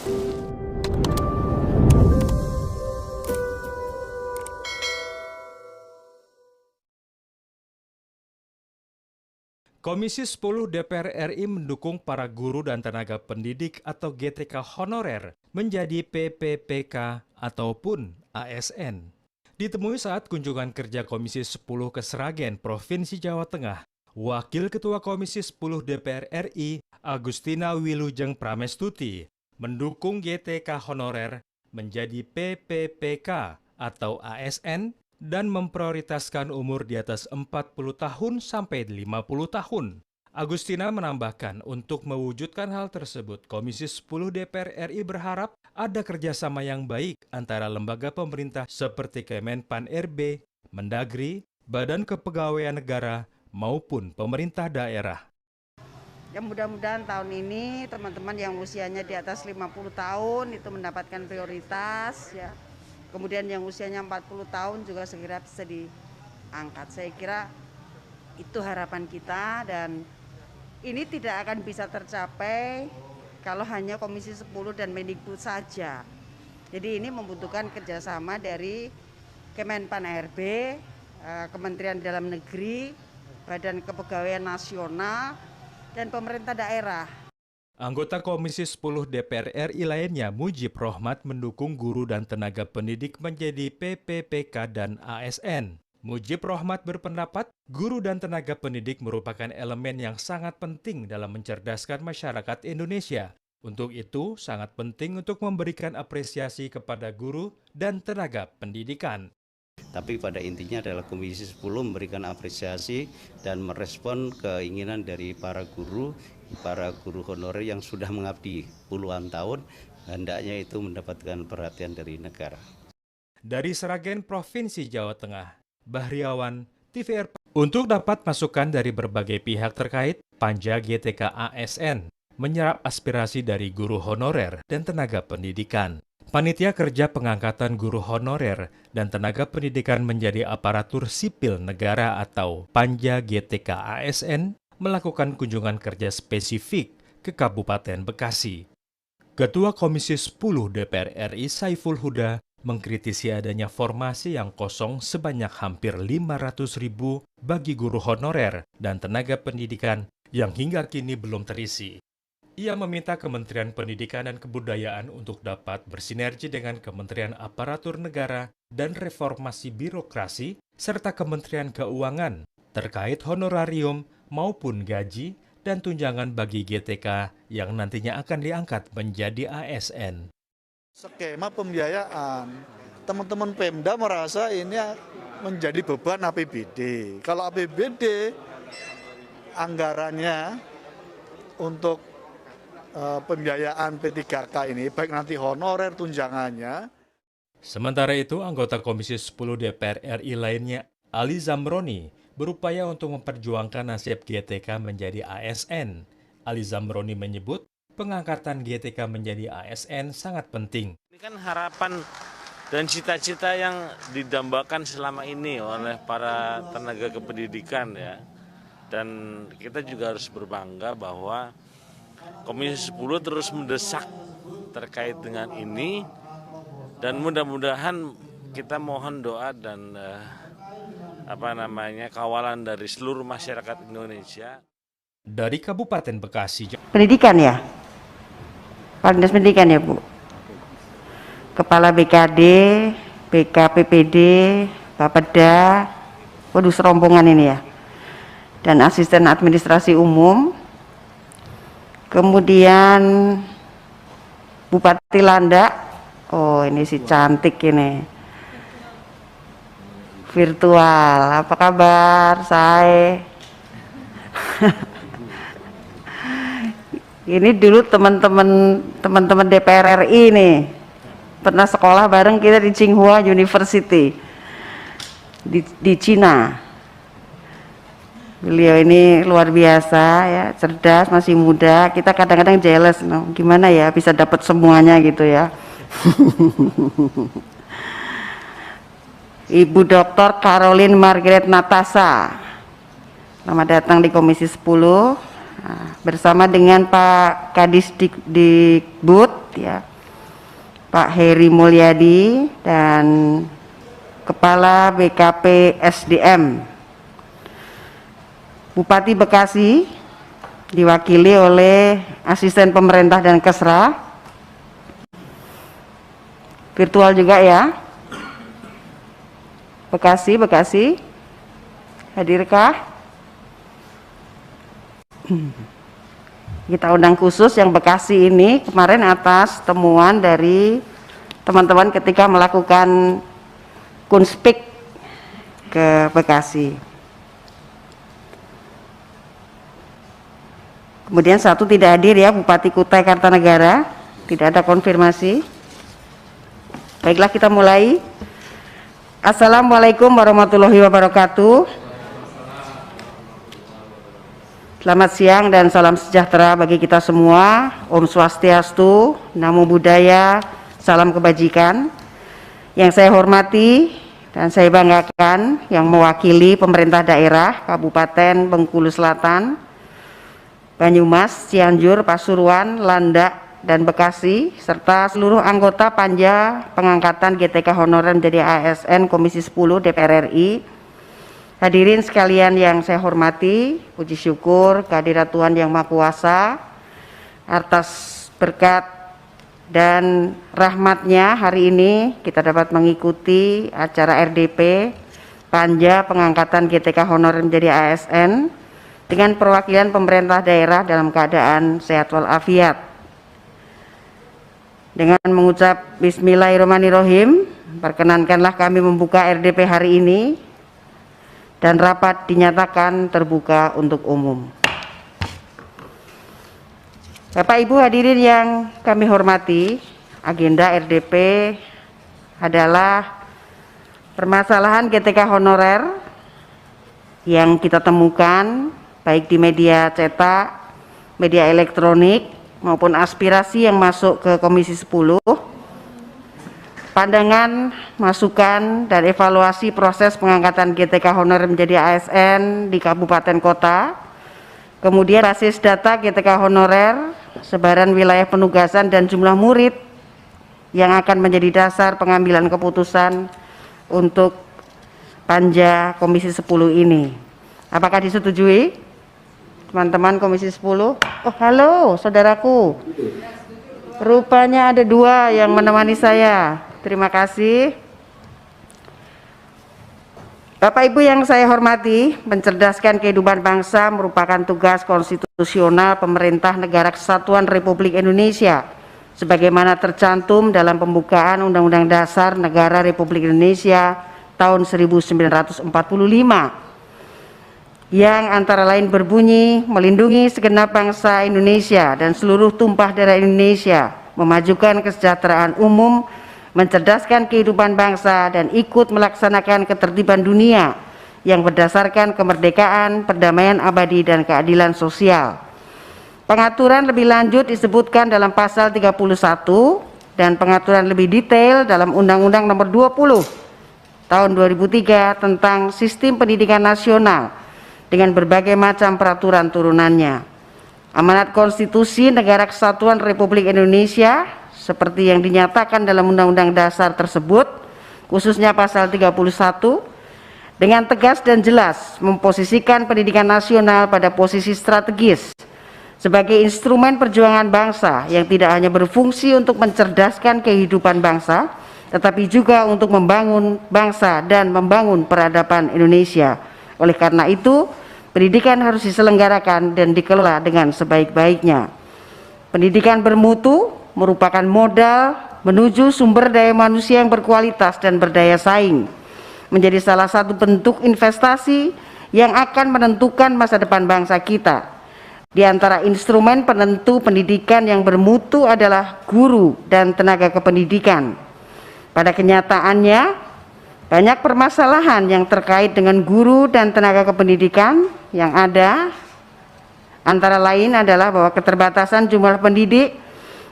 Komisi 10 DPR RI mendukung para guru dan tenaga pendidik atau GTK honorer menjadi PPPK ataupun ASN. Ditemui saat kunjungan kerja Komisi 10 ke Sragen, Provinsi Jawa Tengah, Wakil Ketua Komisi 10 DPR RI, Agustina Wilujeng Pramestuti, mendukung GTK honorer menjadi PPPK atau ASN dan memprioritaskan umur di atas 40 tahun sampai 50 tahun. Agustina menambahkan untuk mewujudkan hal tersebut, Komisi 10 DPR RI berharap ada kerjasama yang baik antara lembaga pemerintah seperti Kemenpan RB, Mendagri, Badan Kepegawaian Negara, maupun pemerintah daerah. Ya mudah-mudahan tahun ini teman-teman yang usianya di atas 50 tahun itu mendapatkan prioritas ya. Kemudian yang usianya 40 tahun juga segera bisa diangkat. Saya kira itu harapan kita dan ini tidak akan bisa tercapai kalau hanya Komisi 10 dan Mendikbud saja. Jadi ini membutuhkan kerjasama dari Kemenpan RB, Kementerian Dalam Negeri, Badan Kepegawaian Nasional, dan pemerintah daerah. Anggota Komisi 10 DPR RI lainnya, Mujib Rohmat, mendukung guru dan tenaga pendidik menjadi PPPK dan ASN. Mujib Rohmat berpendapat, guru dan tenaga pendidik merupakan elemen yang sangat penting dalam mencerdaskan masyarakat Indonesia. Untuk itu, sangat penting untuk memberikan apresiasi kepada guru dan tenaga pendidikan. Tapi pada intinya adalah Komisi 10 memberikan apresiasi dan merespon keinginan dari para guru honorer yang sudah mengabdi puluhan tahun, hendaknya itu mendapatkan perhatian dari negara. Dari Sragen, Provinsi Jawa Tengah, Bahriawan, TVR. Untuk dapat masukan dari berbagai pihak terkait, Panja GTK ASN menyerap aspirasi dari guru honorer dan tenaga pendidikan. Panitia Kerja Pengangkatan Guru Honorer dan Tenaga Pendidikan menjadi Aparatur Sipil Negara atau Panja GTK ASN melakukan kunjungan kerja spesifik ke Kabupaten Bekasi. Ketua Komisi 10 DPR RI Saiful Huda mengkritisi adanya formasi yang kosong sebanyak hampir 500.000 bagi guru honorer dan tenaga pendidikan yang hingga kini belum terisi. Ia meminta Kementerian Pendidikan dan Kebudayaan untuk dapat bersinergi dengan Kementerian Aparatur Negara dan Reformasi Birokrasi serta Kementerian Keuangan terkait honorarium maupun gaji dan tunjangan bagi GTK yang nantinya akan diangkat menjadi ASN. Skema pembiayaan, teman-teman Pemda merasa ini menjadi beban APBD. Kalau APBD anggarannya untuk pembiayaan P3K ini, baik nanti honorer tunjangannya. Sementara itu, anggota Komisi 10 DPR RI lainnya, Ali Zamroni, berupaya untuk memperjuangkan nasib GTK menjadi ASN. Ali Zamroni menyebut, pengangkatan GTK menjadi ASN sangat penting. Ini kan harapan dan cita-cita yang didambakan selama ini oleh para tenaga kependidikan ya. Dan kita juga harus berbangga bahwa Komisi 10 terus mendesak terkait dengan ini dan mudah-mudahan kita mohon doa dan kawalan dari seluruh masyarakat Indonesia. Dari Kabupaten Bekasi. Pendidikan ya? Kepala Dinas Pendidikan ya Bu? Kepala BKD, BKPPD, Bapeda, waduh serombongan ini ya. Dan asisten administrasi umum. Kemudian Bupati Landak, oh ini si cantik ini, virtual, apa kabar Say? Ini dulu teman-teman DPR RI nih, pernah sekolah bareng kita di Tsinghua University di Cina. Beliau ini luar biasa ya, cerdas, masih muda. Kita kadang-kadang jealous, gimana ya bisa dapat semuanya gitu ya. Ibu Dr. Caroline Margaret Natasa, selamat datang di Komisi 10 bersama dengan Pak Kadis Dikbud ya, Pak Heri Mulyadi, dan Kepala BKP SDM. Bupati Bekasi diwakili oleh Asisten Pemerintah dan Kesra. Virtual juga ya. Bekasi, hadirkah? Kita undang khusus yang Bekasi ini kemarin atas temuan dari teman-teman ketika melakukan kunspik ke Bekasi. Kemudian satu tidak hadir ya, Bupati Kutai Kartanegara, tidak ada konfirmasi. Baiklah, kita mulai. Assalamualaikum warahmatullahi wabarakatuh. Selamat siang dan salam sejahtera bagi kita semua. Om Swastiastu, Namo Buddhaya, salam kebajikan. Yang saya hormati dan saya banggakan yang mewakili pemerintah daerah Kabupaten Bengkulu Selatan, Banyumas, Cianjur, Pasuruan, Landak, dan Bekasi, serta seluruh anggota Panja Pengangkatan GTK Honorer menjadi ASN Komisi 10 DPR RI. Hadirin sekalian yang saya hormati, puji syukur kehadirat Tuhan Yang Maha Kuasa atas berkat dan rahmatnya hari ini kita dapat mengikuti acara RDP Panja Pengangkatan GTK Honorer menjadi ASN dengan perwakilan pemerintah daerah dalam keadaan sehat walafiat. Dengan mengucap Bismillahirrahmanirrahim, perkenankanlah kami membuka RDP hari ini dan rapat dinyatakan terbuka untuk umum. Bapak Ibu hadirin yang kami hormati, agenda RDP adalah permasalahan GTK honorer yang kita temukan baik di media cetak, media elektronik maupun aspirasi yang masuk ke Komisi 10. Pandangan, masukan, dan evaluasi proses pengangkatan GTK honorer menjadi ASN di kabupaten kota. Kemudian basis data GTK honorer, sebaran wilayah penugasan dan jumlah murid yang akan menjadi dasar pengambilan keputusan untuk Panja Komisi 10 ini. Apakah disetujui? Teman-teman Komisi 10. Oh, halo saudaraku. Rupanya ada dua yang menemani saya. Terima kasih. Bapak Ibu yang saya hormati, mencerdaskan kehidupan bangsa merupakan tugas konstitusional pemerintah negara Kesatuan Republik Indonesia sebagaimana tercantum dalam pembukaan Undang-Undang Dasar Negara Republik Indonesia tahun 1945 yang antara lain berbunyi melindungi segenap bangsa Indonesia dan seluruh tumpah darah Indonesia, memajukan kesejahteraan umum, mencerdaskan kehidupan bangsa, dan ikut melaksanakan ketertiban dunia yang berdasarkan kemerdekaan, perdamaian abadi, dan keadilan sosial. Pengaturan lebih lanjut disebutkan dalam pasal 31 dan pengaturan lebih detail dalam Undang-Undang Nomor 20 Tahun 2003 tentang Sistem Pendidikan Nasional dengan berbagai macam peraturan turunannya. Amanat Konstitusi Negara Kesatuan Republik Indonesia seperti yang dinyatakan dalam Undang-Undang Dasar tersebut, khususnya pasal 31, dengan tegas dan jelas memposisikan pendidikan nasional pada posisi strategis sebagai instrumen perjuangan bangsa yang tidak hanya berfungsi untuk mencerdaskan kehidupan bangsa, tetapi juga untuk membangun bangsa dan membangun peradaban Indonesia. Oleh karena itu, pendidikan harus diselenggarakan dan dikelola dengan sebaik-baiknya. Pendidikan bermutu merupakan modal menuju sumber daya manusia yang berkualitas dan berdaya saing, menjadi salah satu bentuk investasi yang akan menentukan masa depan bangsa kita. Di antara instrumen penentu pendidikan yang bermutu adalah guru dan tenaga kependidikan. Pada kenyataannya, banyak permasalahan yang terkait dengan guru dan tenaga kependidikan yang ada, antara lain adalah bahwa keterbatasan jumlah pendidik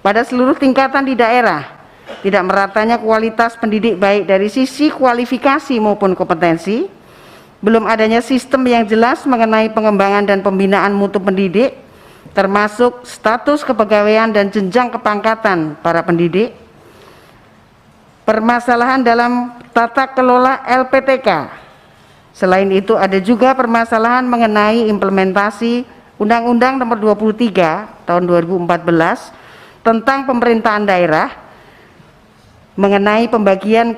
pada seluruh tingkatan di daerah, tidak meratanya kualitas pendidik baik dari sisi kualifikasi maupun kompetensi, belum adanya sistem yang jelas mengenai pengembangan dan pembinaan mutu pendidik, termasuk status kepegawaian dan jenjang kepangkatan para pendidik, permasalahan dalam tata kelola LPTK. Selain itu ada juga permasalahan mengenai implementasi Undang-Undang Nomor 23 Tahun 2014 tentang pemerintahan daerah mengenai pembagian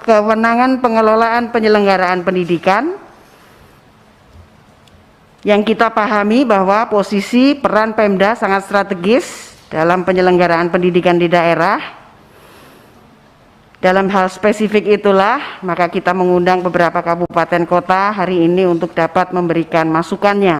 kewenangan pengelolaan penyelenggaraan pendidikan, yang kita pahami bahwa posisi peran Pemda sangat strategis dalam penyelenggaraan pendidikan di daerah. Dalam hal spesifik itulah, maka kita mengundang beberapa kabupaten kota hari ini untuk dapat memberikan masukannya.